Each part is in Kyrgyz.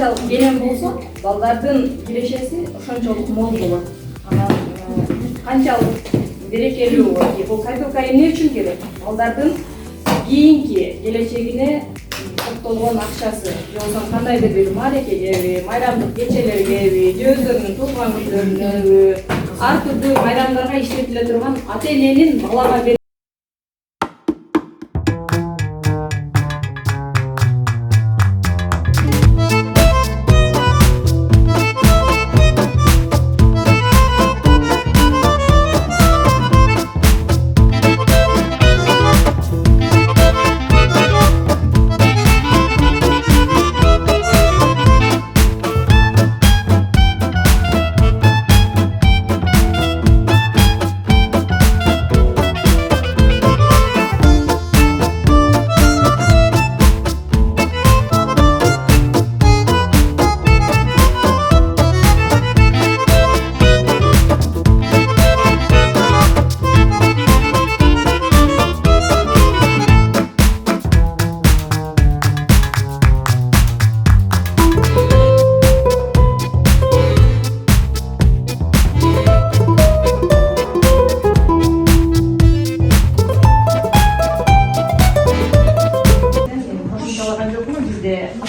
канчалык келем болсо, балдардын кирешеси ошончолук мол болот. Анан канчалык берекелүү болот. Бул копилка эмне үчүн керек? Балдардын кийинки келечегине топтолгон акчасы, же болбосо кандайдыр бир маарекегеби, майрамдык кечелергеби, же өздөрүнүн туулган күнүнө, ар түрдүү майрамдарга иштетиле турган ата-эненин балага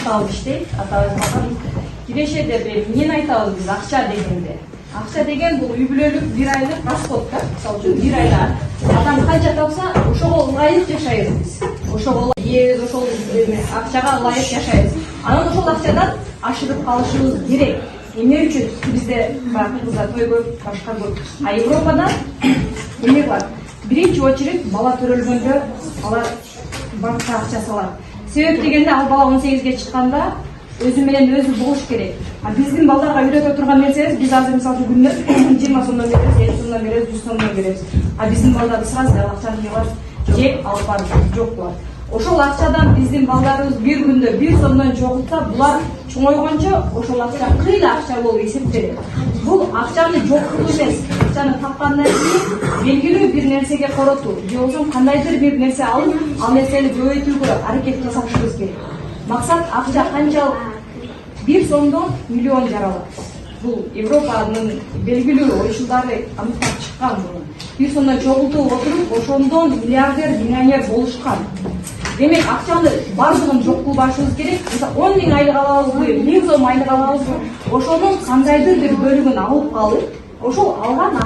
аталып иштейт, аталып кирешеде эмнени айтабыз биз акча дегенде. Акча деген бул үй бүлөлүк бир айлык расход да. Мисалы үчүн бир айда адам канча тапса, ошого ылайык жашайбыз биз. Ошого ээбиз ошол акчага ылайык жашайбыз. Анан ошол акчадан ашырып калышыбыз керек. Эмне үчүн бизде баягы кыздар той көп, башка көп. А Европада эмне бар? Биринчи очередь бала төрөлгөндө алар банкка акча салат. Себеп дегенде ал бала 18-ге чыкканда өзү менен өзү болуш керек. А биздин балдарга үйрөтө турган нерсебиз, биз азыр мисалы күнүнө 20 сомдон беребиз, 50 сомдон беребиз, 100 сомдон беребиз. А биздин балдар сразу акчаны жыгат, жеп алып барып жок кылат. Ошол акчадан биздин балдарыбыз бир күндө 1 сомдон жогулса, булар чоңойгончо ошол акча кыйла акча болуп эсептелет. Бул акчаны жок кылуу эмес, акчаны тапкандан кийин белгилүү бир нерсеге коротуу, же болбосо кандайдыр бир нерсе алып, ал нерсени көбөйтүүгө аракет жасашыбыз керек. Максат акча канчалык 1 сомдон миллион жаралат. Бул Европанын белгилүү ойшулдары аныктап чыккан буну. 1 сомдон чогултуп отуруп, ошондон миллиардер, миллионер болушкан. Демек акчаны бардыгын жок кылбашыбыз керек. 10 000 айлык алабызбы, 1000 сом айлык алабызбы, ошонун кандайдыр бир бөлүгүн алып калып, ошол алган